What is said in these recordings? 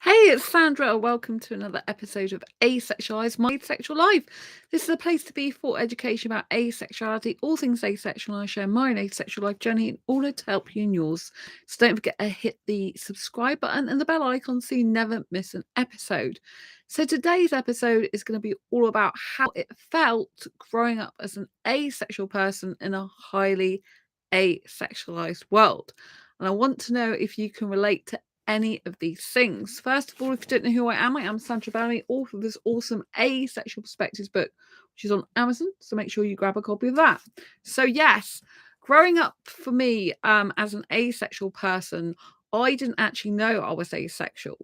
Hey, it's Sandra, and welcome to another episode of Asexualise, my sexual life. This is a place to be for education about asexuality, all things asexual. I share my own asexual life journey in order to help you in yours. So don't forget to hit the subscribe button and the bell icon so you never miss an episode. So today's episode is going to be all about how it felt growing up as an asexual person in a highly asexualized world. And I want to know if you can relate to any of these things. First of all, if you don't know who I am Sandra Bellamy, author of this awesome Asexual Perspectives book, which is on Amazon. So make sure you grab a copy of that. So yes, growing up for me as an asexual person, I didn't actually know I was asexual,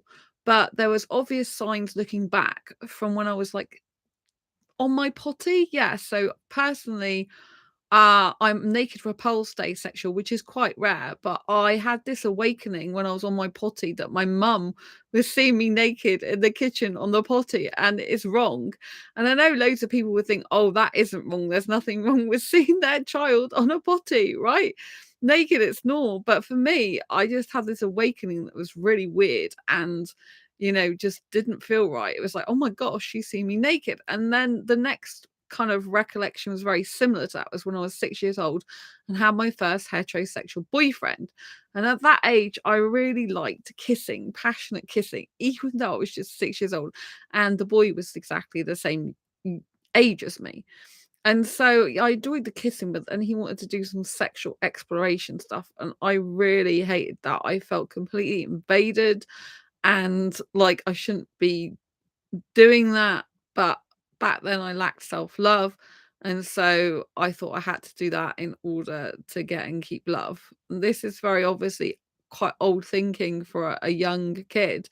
but there was obvious signs looking back from when I was like on my potty. Yeah. So personally, I'm naked repulsed asexual, which is quite rare, but I had this awakening when I was on my potty that my mum was seeing me naked in the kitchen on the potty, and it's wrong. And I know loads of people would think, oh, that isn't wrong. There's nothing wrong with seeing their child on a potty, right? Naked, it's normal. But for me, I just had this awakening that was really weird and just didn't feel right. It was like, oh my gosh, she's seen me naked. And then the next kind of recollection was very similar to that was when I was 6 years old and had my first heterosexual boyfriend. And at that age, I really liked kissing, passionate kissing, even though I was just 6 years old. And the boy was exactly the same age as me. And so I enjoyed the kissing, but then he wanted to do some sexual exploration stuff. And I really hated that. I felt completely invaded and like I shouldn't be doing that. But back then I lacked self-love, and so I thought I had to do that in order to get and keep love. And this is very obviously quite old thinking for a young kid,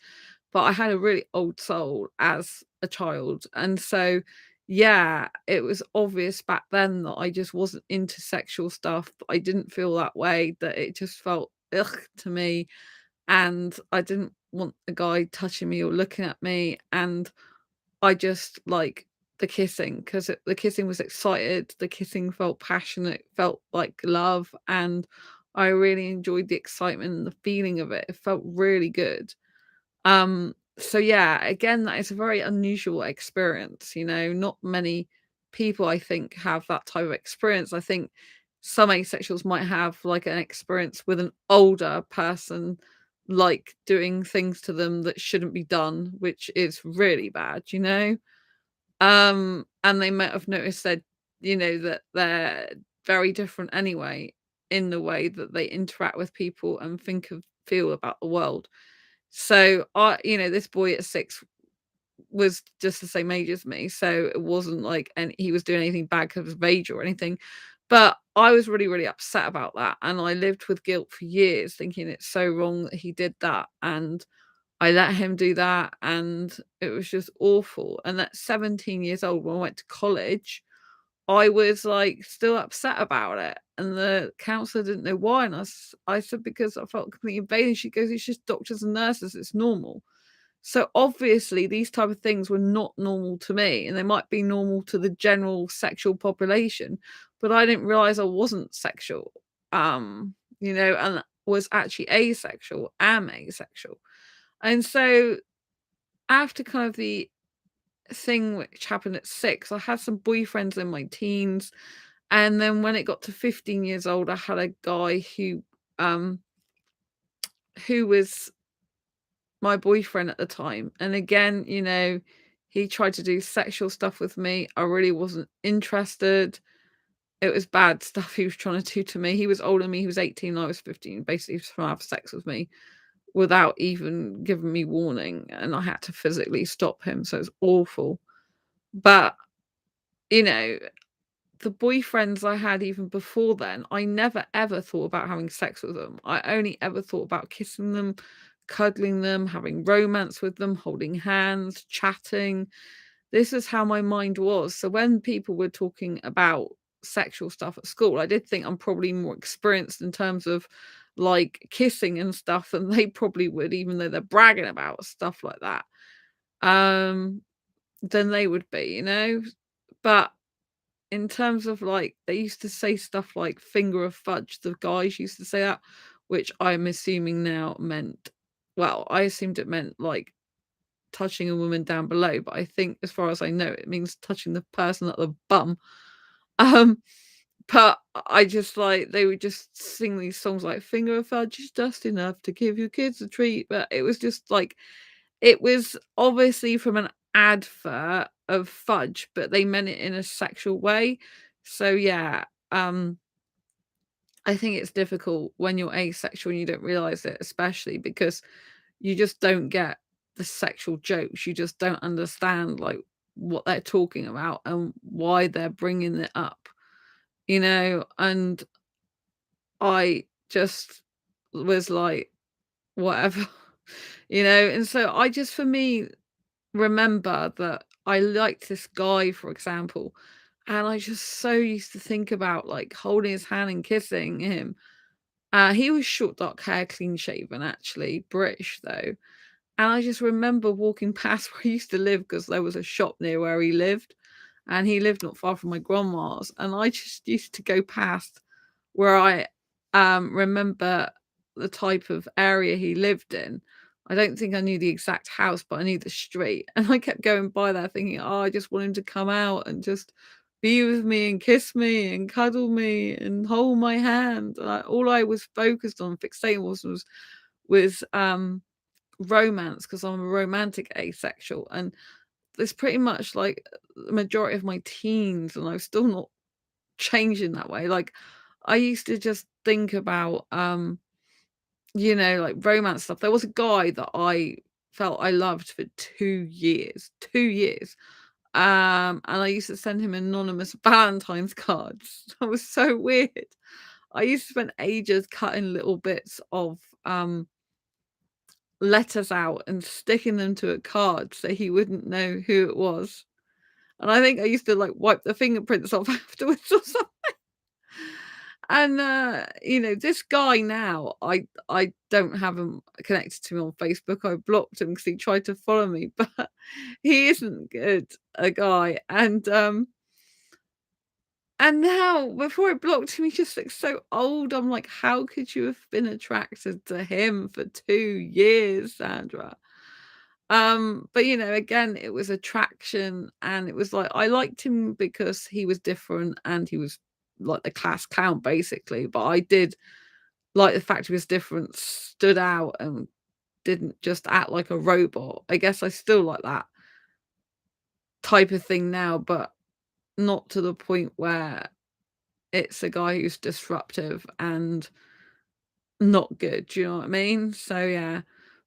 but I had a really old soul as a child. And so yeah, it was obvious back then that I just wasn't into sexual stuff. I didn't feel that way, that it just felt ugh to me, and I didn't want a guy touching me or looking at me. And I just like the kissing because the kissing was excited, the kissing felt passionate, felt like love, and I really enjoyed the excitement and the feeling of it. It felt really good. So yeah, again, that is a very unusual experience. Not many people I think have that type of experience. I think some asexuals might have like an experience with an older person like doing things to them that shouldn't be done, which is really bad. And they might have noticed that they're very different anyway in the way that they interact with people and feel about the world. So this boy at 6 was just the same age as me, so it wasn't like and he was doing anything bad because of age or anything. But I was really, really upset about that, and I lived with guilt for years, thinking it's so wrong that he did that, and I let him do that, and it was just awful. And at 17 years old, when I went to college, I was like still upset about it, and the counselor didn't know why. And I said because I felt completely invaded. She goes, "It's just doctors and nurses. It's normal." So obviously, these type of things were not normal to me, and they might be normal to the general sexual population, but I didn't realize I wasn't sexual, and was actually asexual. Am asexual, and so after kind of the thing which happened at 6, I had some boyfriends in my teens, and then when it got to 15 years old, I had a guy um who was my boyfriend at the time. And again, he tried to do sexual stuff with me. I really wasn't interested. It was bad stuff he was trying to do to me. He was older than me. He was 18, I was 15. Basically, he was trying to have sex with me without even giving me warning. And I had to physically stop him. So it was awful. But, you know, the boyfriends I had even before then, I never ever thought about having sex with them. I only ever thought about kissing them, cuddling them, having romance with them, holding hands, chatting. This is how my mind was. So when people were talking about sexual stuff at school, I did think I'm probably more experienced in terms of like kissing and stuff than they probably would, even though they're bragging about stuff like that. Um, than they would be. But in terms of like they used to say stuff like finger of fudge, the guys used to say that, which I'm assuming now meant well, I assumed it meant like touching a woman down below, but I think as far as I know, it means touching the person at the bum. Um, but I just like they would just sing these songs like "Finger of Fudge is just enough to give your kids a treat," but it was just like it was obviously from an advert of fudge, but they meant it in a sexual way. So yeah, I think it's difficult when you're asexual and you don't realize it, especially because you just don't get the sexual jokes. You just don't understand like what they're talking about and why they're bringing it up, and I just was like, whatever, and so I just, for me, remember that I liked this guy, for example, and I just so used to think about like holding his hand and kissing him. He was short, dark hair, clean shaven, actually, British though. And I just remember walking past where he used to live because there was a shop near where he lived, and he lived not far from my grandma's. And I just used to go past where I remember the type of area he lived in. I don't think I knew the exact house, but I knew the street. And I kept going by there thinking, oh, I just want him to come out and just be with me and kiss me and cuddle me and hold my hand. All I was focused on, fixating was romance, because I'm a romantic asexual, and it's pretty much like the majority of my teens, and I'm still not changing that way. Like I used to just think about like romance stuff. There was a guy that I felt I loved for 2 years. 2 years. And I used to send him anonymous Valentine's cards. That was so weird. I used to spend ages cutting little bits of letters out and sticking them to a card so he wouldn't know who it was. And I think I used to like wipe the fingerprints off afterwards or something. And this guy now, I don't have him connected to me on Facebook. I blocked him because he tried to follow me, but he isn't good, a guy. And now, before I blocked him, he just looks so old. I'm like, how could you have been attracted to him for 2 years, Sandra? But again, it was attraction, and it was like I liked him because he was different and he was like the class clown, basically. But I did like the fact he was different, stood out, and didn't just act like a robot. I guess I still like that type of thing now, but not to the point where it's a guy who's disruptive and not good. Do you know what I mean? So yeah.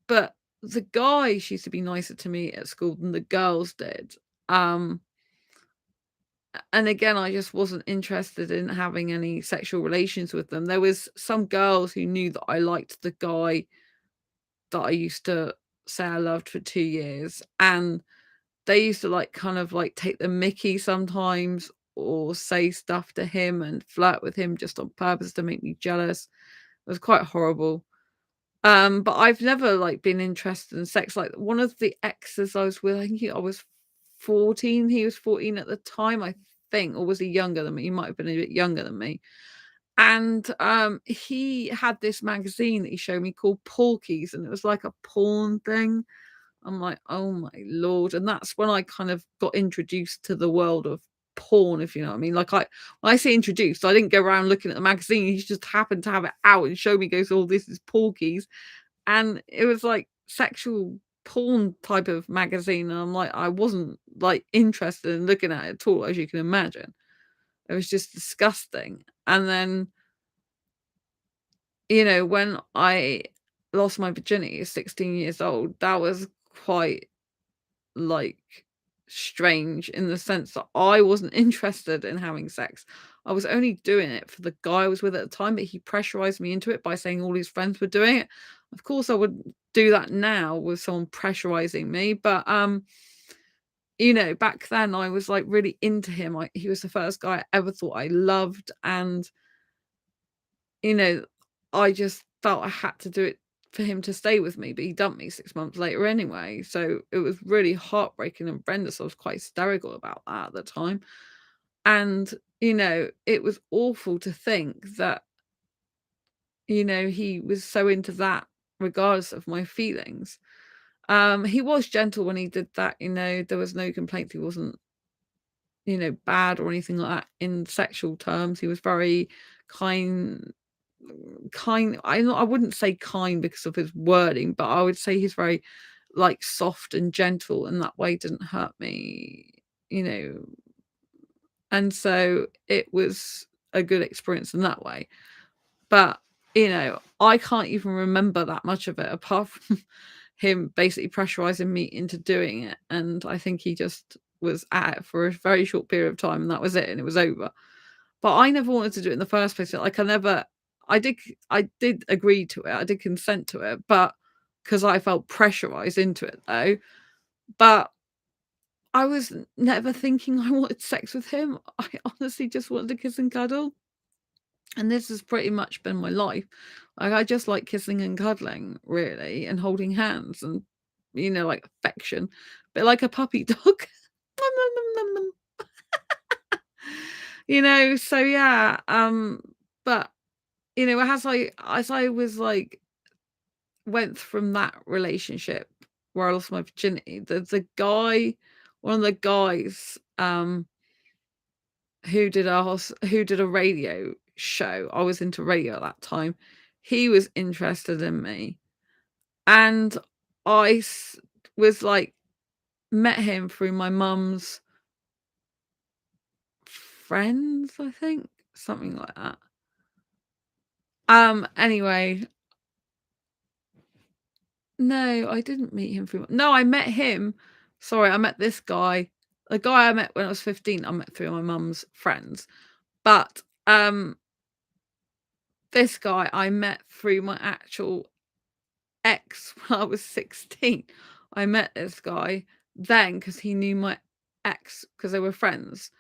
But the guys used to be nicer to me at school than the girls did. Um, and again, I just wasn't interested in having any sexual relations with them. There was some girls who knew that I liked the guy that I used to say I loved for 2 years, and they used to like kind of like take the mickey sometimes or say stuff to him and flirt with him just on purpose to make me jealous. It was quite horrible. But I've never like been interested in sex. Like one of the exes I was with, I think I was 14. He was 14 at the time, I think, or was he younger than me? He might have been a bit younger than me. And he had this magazine that he showed me called Porky's, and it was like a porn thing. I'm like, oh my lord. And that's when I kind of got introduced to the world of porn, if you know what I mean. Like when I say introduced, I didn't go around looking at the magazine. He just happened to have it out and show me, goes, oh, this is Porky's. And it was like sexual porn type of magazine. And I'm like, I wasn't like interested in looking at it at all, as you can imagine. It was just disgusting. And then, when I lost my virginity at 16 years old, that was quite like strange in the sense that I wasn't interested in having sex. I was only doing it for the guy I was with at the time, but he pressurized me into it by saying all his friends were doing it. Of course, I would do that now with someone pressurizing me, but back then I was like really into him. He was the first guy I ever thought I loved, and you know, I just felt I had to do it for him to stay with me, but he dumped me 6 months later anyway. So it was really heartbreaking and horrendous. I was quite hysterical about that at the time. And, it was awful to think that, he was so into that regardless of my feelings. He was gentle when he did that, there was no complaints. He wasn't, bad or anything like that in sexual terms. He was very kind. I wouldn't say kind because of his wording, but I would say he's very like soft and gentle, and that way didn't hurt me, and so it was a good experience in that way. But I can't even remember that much of it apart from him basically pressurizing me into doing it, and I think he just was at it for a very short period of time, and that was it, and it was over. But I never wanted to do it in the first place. Like I did agree to it. I did consent to it, but because I felt pressurized into it though. But I was never thinking I wanted sex with him. I honestly just wanted to kiss and cuddle. And this has pretty much been my life. Like I just like kissing and cuddling, really, and holding hands and like affection. But like a puppy dog. So yeah. But as I was like went from that relationship where I lost my virginity, the guy, one of the guys, who did a radio show. I was into radio at that time. He was interested in me, and was like met him through my mum's friends, I think, something like that. Anyway, no, I didn't meet him through. No, I met him. Sorry, I met this guy. The guy I met when I was 15, I met through my mum's friends. But this guy I met through my actual ex when I was 16. I met this guy then because he knew my ex because they were friends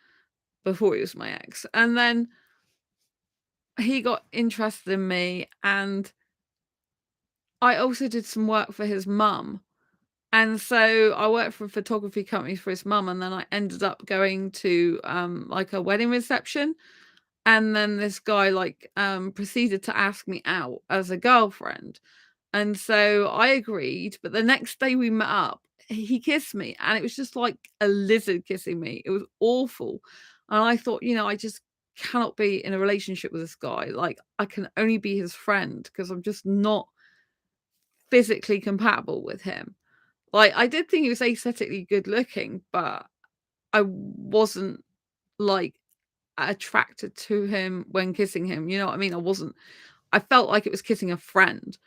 before he was my ex. And then he got interested in me, and I also did some work for his mum. And so I worked for a photography company for his mum, and then I ended up going to like a wedding reception. And then this guy proceeded to ask me out as a girlfriend. And so I agreed, but the next day we met up, he kissed me, and it was just like a lizard kissing me. It was awful. And I thought, I just cannot be in a relationship with this guy. Like, I can only be his friend because I'm just not physically compatible with him. Like, I did think he was aesthetically good looking, but I wasn't like attracted to him when kissing him. You know what I mean? I felt like it was kissing a friend.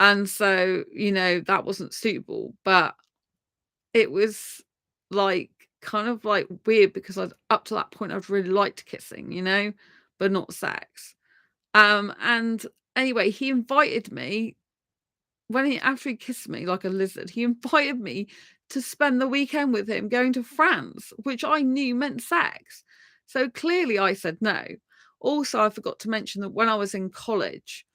And so, that wasn't suitable, but it was like kind of like weird because up to that point I'd really liked kissing, but not sex. And anyway, he invited me after he kissed me like a lizard, he invited me to spend the weekend with him going to France, which I knew meant sex. So clearly I said no. Also, I forgot to mention that when I was in college,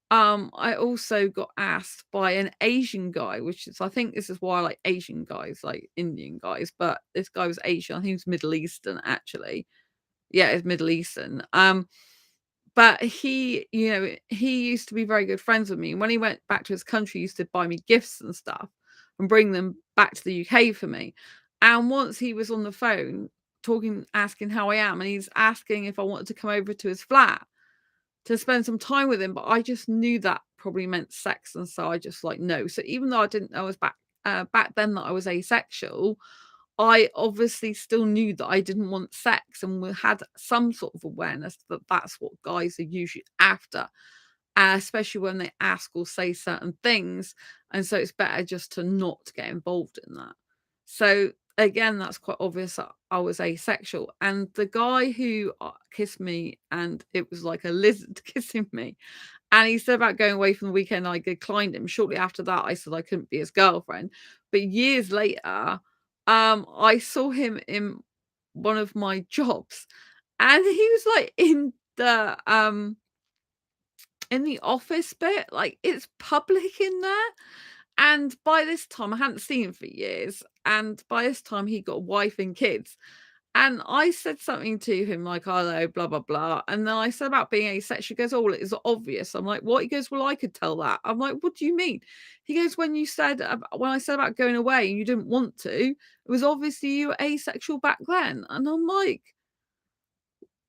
I also got asked by an Asian guy, I think this is why I like Asian guys, like Indian guys, but this guy was Asian. I think he was Middle Eastern, actually. Yeah, it's Middle Eastern. But he used to be very good friends with me. And when he went back to his country, he used to buy me gifts and stuff and bring them back to the UK for me. And once he was on the phone asking how I am, and he's asking if I wanted to come over to his flat to spend some time with him, but I just knew that probably meant sex, and so I just no. So even though I didn't know I was back then that I was asexual, I obviously still knew that I didn't want sex, and we had some sort of awareness that that's what guys are usually after, especially when they ask or say certain things, and so it's better just to not get involved in that. So again, that's quite obvious that I was asexual. And the guy who kissed me, and it was like a lizard kissing me, and he said about going away from the weekend, I declined him. Shortly after that, I said I couldn't be his girlfriend. But years later, I saw him in one of my jobs, and he was like in the office bit, like it's public in there. And by this time, I hadn't seen him for years. And by this time, he got a wife and kids. And I said something to him like, "Hello, blah, blah, blah." And then I said about being asexual. He goes, "Oh, well, it's obvious." I'm like, "What?" He goes, "Well, I could tell that." I'm like, "What do you mean?" He goes, When I said about going away and you didn't want to, it was obviously you were asexual back then." And I'm like,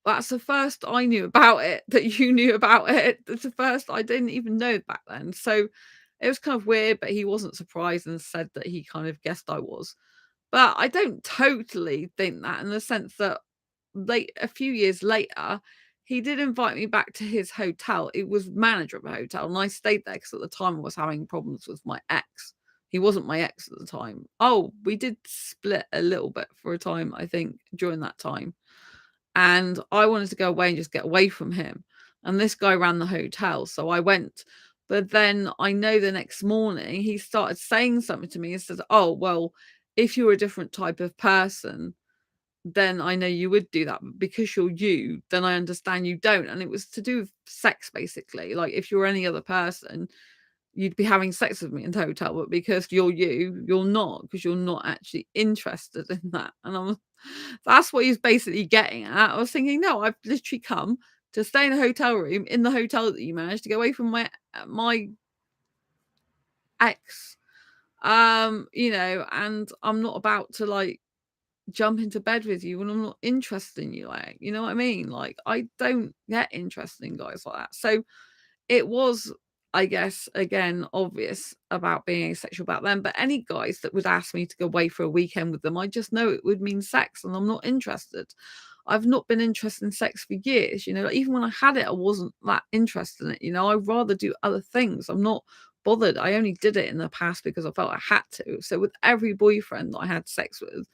"That's the first I knew about it, that you knew about it. That's the first I didn't even know back then." So it was kind of weird, but he wasn't surprised and said that he kind of guessed I was. But I don't totally think that, in the sense that a few years later, he did invite me back to his hotel. It was manager of a hotel, and I stayed there because at the time I was having problems with my ex. He wasn't my ex at the time. Oh, we did split a little bit for a time, I think, during that time. And I wanted to go away and just get away from him. And this guy ran the hotel, so I went. But then I know the next morning he started saying something to me and says, "Oh, well, if you're a different type of person, then I know you would do that. But because you're you, then I understand you don't." And it was to do with sex, basically. Like, if you're any other person, you'd be having sex with me in the hotel, but because you're you, you're not, because you're not actually interested in that. And that's what he's basically getting at. I was thinking, no, I've literally come to stay in a hotel room in the hotel that you managed to get away from my ex. And I'm not about to like jump into bed with you when I'm not interested in you. Like, you know what I mean? Like, I don't get interested in guys like that. So it was, I guess, again, obvious about being asexual back then. But any guys that would ask me to go away for a weekend with them, I just know it would mean sex, and I'm not interested. I've not been interested in sex for years. Like, even when I had it, I wasn't that interested in it. I'd rather do other things. I'm not bothered. I only did it in the past because I felt I had to. So with every boyfriend that I had sex with,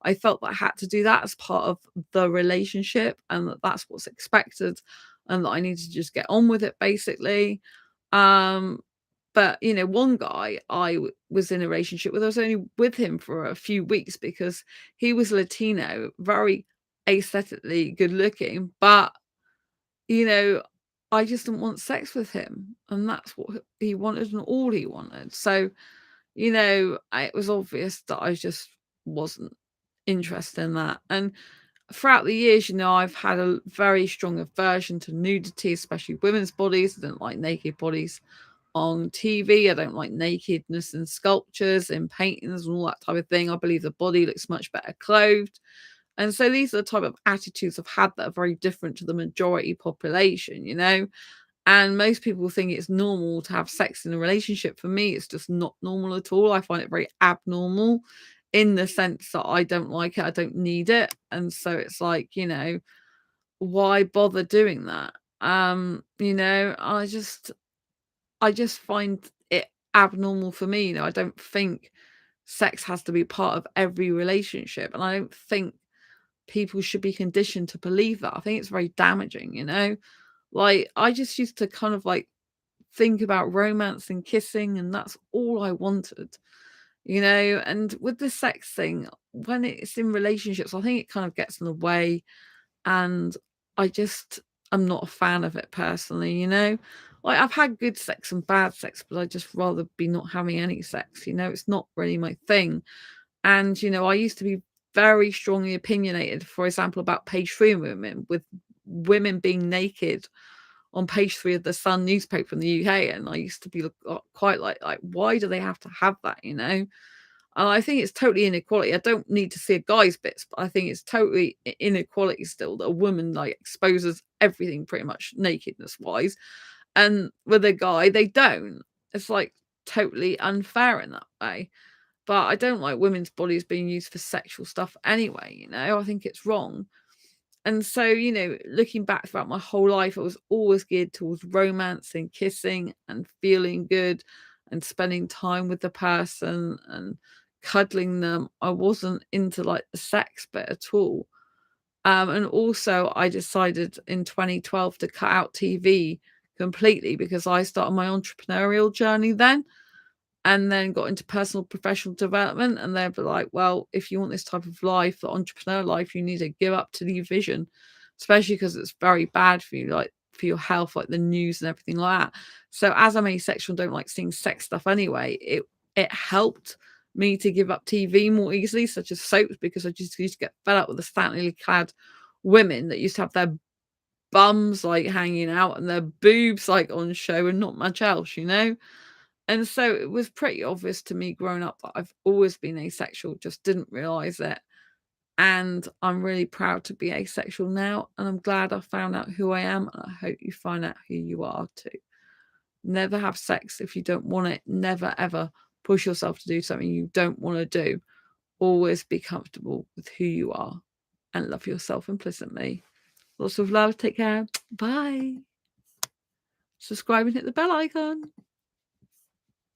I felt that I had to do that as part of the relationship, and that's what's expected, and that I need to just get on with it, basically. Um, but one guy was in a relationship with, I was only with him for a few weeks because he was Latino, very aesthetically good looking, but you know, I just didn't want sex with him, and that's what he wanted and all he wanted. So, it was obvious that I just wasn't interested in that. And throughout the years, I've had a very strong aversion to nudity, especially women's bodies. I don't like naked bodies on TV. I don't like nakedness in sculptures, in paintings, and all that type of thing. I believe the body looks much better clothed. And so these are the type of attitudes I've had that are very different to the majority population. And most people think it's normal to have sex in a relationship. For me, it's just not normal at all. I find it very abnormal, in the sense that I don't like it, I don't need it. And so it's like, why bother doing that? I just find it abnormal for me. I don't think sex has to be part of every relationship. And I don't think people should be conditioned to believe that. I think it's very damaging. Like, I just used to kind of like think about romance and kissing, and that's all I wanted. And with the sex thing, when it's in relationships, I think it kind of gets in the way, and I'm not a fan of it personally. Like, I've had good sex and bad sex, but I just rather be not having any sex. It's not really my thing. And I used to be very strongly opinionated, for example, about page 3 women, with women being naked on page 3 of the Sun newspaper in the UK. And I used to be quite like, why do they have to have that? And I think it's totally inequality. I don't need to see a guy's bits, but I think it's totally inequality still, that a woman like exposes everything pretty much nakedness wise, and with a guy they don't. It's like totally unfair in that way. But I don't like women's bodies being used for sexual stuff anyway. I think it's wrong. And so, looking back throughout my whole life, it was always geared towards romance and kissing and feeling good and spending time with the person and cuddling them. I wasn't into like the sex bit at all. And also, I decided in 2012 to cut out TV completely, because I started my entrepreneurial journey then, and then got into personal professional development. And they're like, well, if you want this type of life, the entrepreneur life, you need to give up television, especially because it's very bad for you, like for your health, like the news and everything like that. So as I'm asexual, don't like seeing sex stuff anyway, it helped me to give up TV more easily, such as soaps, because I just used to get fed up with the scantily clad women that used to have their bums like hanging out and their boobs like on show and not much else, you know? And so it was pretty obvious to me growing up that I've always been asexual, just didn't realize it. And I'm really proud to be asexual now. And I'm glad I found out who I am. And I hope you find out who you are too. Never have sex if you don't want it. Never, ever push yourself to do something you don't want to do. Always be comfortable with who you are and love yourself implicitly. Lots of love. Take care. Bye. Subscribe and hit the bell icon.